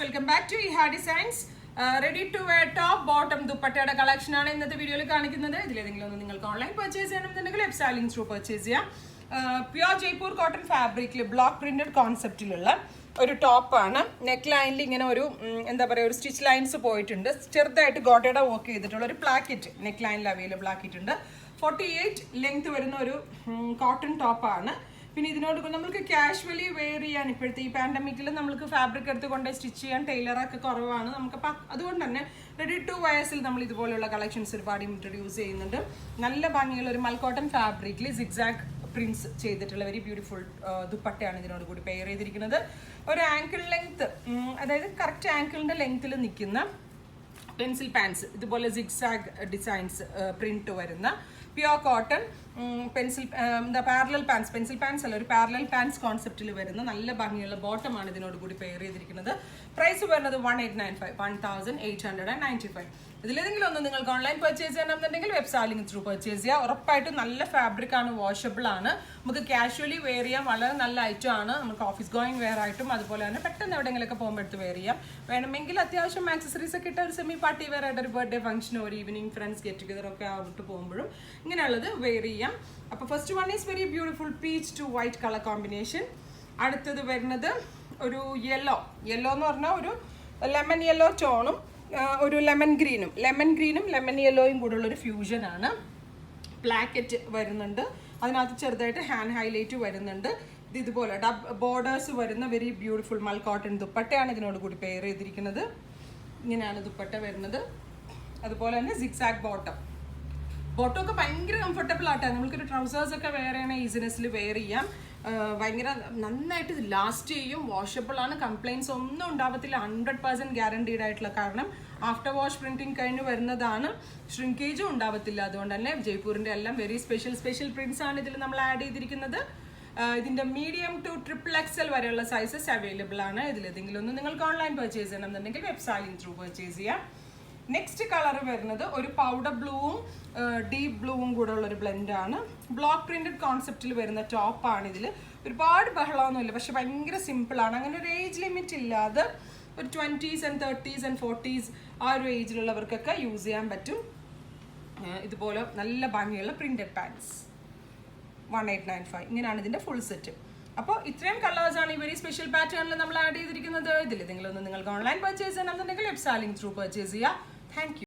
Welcome back to Iha designs. Ready to wear top bottom ദുപ്പട്ടയുടെ collection ആണ് ഇന്നത്തെ വീഡിയോയിൽ കാണിക്കുന്നത്. ഇതിലേതെങ്കിലും ഒന്ന് നിങ്ങൾക്ക് ഓൺലൈൻ പർച്ചേസ് ചെയ്യണമെന്നുണ്ടെങ്കിൽ വെബ്സൈറ്റിംഗ് ത്രൂ പർച്ചേസ് ചെയ്യാം. പ്യുവർ ജയ്പൂർ കോട്ടൺ ഫാബ്രിക്കിൽ ബ്ലോക്ക് പ്രിന്റഡ് കോൺസെപ്റ്റിലുള്ള ഒരു ടോപ്പാണ്. നെക്ക് ലൈനിൽ ഇങ്ങനെ ഒരു എന്താ പറയുക, ഒരു സ്റ്റിച്ച് ലൈൻസ് പോയിട്ടുണ്ട്. ചെറുതായിട്ട് ഗോട്ടയുടെ വർക്ക് ചെയ്തിട്ടുള്ള ഒരു പ്ലാക്കറ്റ് നെക്ക് ലൈനിൽ അവൈലബിൾ ആക്കിയിട്ടുണ്ട്. 48 ലെങ്ത് വരുന്ന ഒരു കോട്ടൺ ടോപ്പാണ്. പിന്നെ ഇതിനോട് നമുക്ക് കാഷ്വലി വെയർ ചെയ്യാൻ ഇപ്പോഴത്തെ ഈ പാൻഡമിക്കിൽ നമുക്ക് ഫാബ്രിക് എടുത്ത് കൊണ്ട് സ്റ്റിച്ച് ചെയ്യാൻ ടൈലറൊക്കെ കുറവാണ്. നമുക്കപ്പോൾ അതുകൊണ്ട് തന്നെ റെഡി ടു വയേഴ്സിൽ നമ്മൾ ഇതുപോലെയുള്ള കളക്ഷൻസ് ഒരുപാട് ഇൻട്രൊഡ്യൂസ് ചെയ്യുന്നുണ്ട്. നല്ല ഭംഗിയുള്ള ഒരു മൽക്കോട്ടൺ ഫാബ്രിക്കിൽ സിഗ്സാഗ് പ്രിന്റ്സ് ചെയ്തിട്ടുള്ള വെരി ബ്യൂട്ടിഫുൾ ദുപ്പട്ടയാണ് ഇതിനോട് കൂടി പെയർ ചെയ്തിരിക്കുന്നത്. ഒരു ആങ്കിൾ ലെങ്ത്, അതായത് കറക്റ്റ് ആങ്കിളിൻ്റെ ലെങ്ത്തിൽ നിൽക്കുന്ന പെൻസിൽ പാൻസ്, ഇതുപോലെ സിഗ്സാഗ് ഡിസൈൻസ് പ്രിന്റ് വരുന്ന pure cotton pencil parallel pants, pencil pants അല്ല, ഒരു പാരലൽ പാൻസ് കോൺസെപ്റ്റിൽ വരുന്ന നല്ല ഭംഗിയുള്ള ബോട്ടമാണ് ഇതിനോട് കൂടി പെയർ ചെയ്തിരിക്കുന്നത്. പ്രൈസ് വരുന്നത് 1895. ഇതിലേതെങ്കിലും ഒന്ന് നിങ്ങൾക്ക് ഓൺലൈൻ പർച്ചേസ് ചെയ്യണമെന്നുണ്ടെങ്കിൽ വെബ്സൈറ്റിംഗ് ത്രൂ പർച്ചേസ് ചെയ്യുക. ഉറപ്പായിട്ടും നല്ല ഫാബ്രിക് ആണ്, വാഷബിൾ ആണ്, നമുക്ക് കാഷ്വലി വെയർ ചെയ്യാൻ വളരെ നല്ല ഐറ്റം ആണ്. നമുക്ക് ഓഫീസ് ഗോയിങ് വെയർ ആയിട്ടും അതുപോലെ തന്നെ പെട്ടെന്ന് എവിടെയെങ്കിലുമൊക്കെ പോകുമ്പോൾ എടുത്ത് വെയർ ചെയ്യാം. വേണമെങ്കിൽ അത്യാവശ്യം ആക്സസറീസ് ഒക്കെ ഇട്ട ഒരു സെമി പാർട്ടി വെയർ ആയിട്ട് ഒരു ബർത്ത്ഡേ ഫംഗ്ഷനോ ഒരു ഈവനിങ് ഫ്രണ്ട്സ് ഗെറ്റ് ടുഗദർ ഒക്കെ ആയിട്ട് പോകുമ്പോഴും ഇങ്ങനെയുള്ളത് വെയർ ചെയ്യാം. അപ്പോൾ first one is very beautiful peach to white colour combination. അടുത്തത് വരുന്നത് ഒരു യെല്ലോ എന്ന് പറഞ്ഞാൽ ഒരു ലെമൺ യെല്ലോ ടോണും ഒരു ലെമൺ ഗ്രീനും ലെമൺ യെല്ലോയും കൂടെ ഉള്ളൊരു ഫ്യൂഷനാണ്. പ്ലാക്കറ്റ് വരുന്നുണ്ട്, അതിനകത്ത് ചെറുതായിട്ട് ഹാൻഡ് ഹൈലൈറ്റ് വരുന്നുണ്ട്. ഇത് ഇതുപോലെ ബോർഡേഴ്സ് വരുന്ന വെരി ബ്യൂട്ടിഫുൾ മൽ കോട്ടൺ ദുപ്പട്ടയാണ് ഇതിനോട് കൂടി പെയർ ചെയ്തിരിക്കുന്നത്. ഇങ്ങനെയാണ് ദുപ്പട്ട വരുന്നത്. അതുപോലെ തന്നെ സിഗ്സാഗ് ബോട്ടം ഒക്കെ ഭയങ്കര കംഫർട്ടബിൾ ആയിട്ടാണ്. നമുക്കൊരു ട്രൗസേഴ്സ് ഒക്കെ വെയർ ചെയ്യണ ഈസിനെസ്സിൽ വെയർ ചെയ്യാം. ഭയങ്കര നന്നായിട്ട് ലാസ്റ്റ് ചെയ്യും, വാഷബിൾ ആണ്, കംപ്ലൈൻറ്റ്സ് ഒന്നും ഉണ്ടാവത്തില്ല. 100% ഗ്യാരണ്ടീഡ് ആയിട്ടുള്ള, കാരണം ആഫ്റ്റർ വാഷ് പ്രിന്റിങ് കഴിഞ്ഞ് വരുന്നതാണ്, ഷ്രിങ്കേജും ഉണ്ടാവത്തില്ല. അതുകൊണ്ട് തന്നെ ജയ്പൂരിൻ്റെ എല്ലാം വെരി സ്പെഷ്യൽ പ്രിന്റ്സ് ആണ് ഇതിൽ നമ്മൾ ആഡ് ചെയ്തിരിക്കുന്നത്. ഇതിൻ്റെ മീഡിയം ടു XXL വരെയുള്ള സൈസസ് അവൈലബിൾ ആണ്. ഇതിലേതെങ്കിലും ഒന്ന് നിങ്ങൾക്ക് ഓൺലൈൻ പർച്ചേസ് ചെയ്യണമെന്നുണ്ടെങ്കിൽ വെബ്സൈറ്റിംഗ് ത്രൂ പർച്ചേസ് ചെയ്യാം. നെക്സ്റ്റ് കളർ വരുന്നത് ഒരു പൗഡർ ബ്ലൂവും ഡീപ്പ് ബ്ലൂവും കൂടെ ഉള്ള ഒരു ബ്ലെൻഡാണ്. ബ്ലോക്ക് പ്രിന്റഡ് കോൺസെപ്റ്റിൽ വരുന്ന ടോപ്പാണ്. ഇതിൽ ഒരുപാട് ബഹളമൊന്നുമില്ല, പക്ഷെ ഭയങ്കര സിമ്പിളാണ്. അങ്ങനെ ഒരു ഏജ് ലിമിറ്റ് ഇല്ലാതെ ഒരു 20s and 30s and 40s ആ ഒരു ഏജിലുള്ളവർക്കൊക്കെ യൂസ് ചെയ്യാൻ പറ്റും. ഇതുപോലെ നല്ല ഭംഗിയുള്ള പ്രിന്റഡ് പാൻസ് 1895. ഇങ്ങനെയാണ് ഇതിൻ്റെ ഫുൾ സെറ്റ്. അപ്പോൾ ഇത്രയും കളേഴ്സാണ് ഈ വെരി സ്പെഷ്യൽ പാറ്റേണിൽ നമ്മൾ ആഡ് ചെയ്തിരിക്കുന്നത്. ഇതിലേതെങ്കിലും ഒന്ന് നിങ്ങൾക്ക് ഓൺലൈൻ പർച്ചേസ് ചെയ്യണമെന്നുണ്ടെങ്കിൽ വെബ്സൈറ്റിംഗ് ത്രൂ പർച്ചേസ് ചെയ്യുക. Thank you.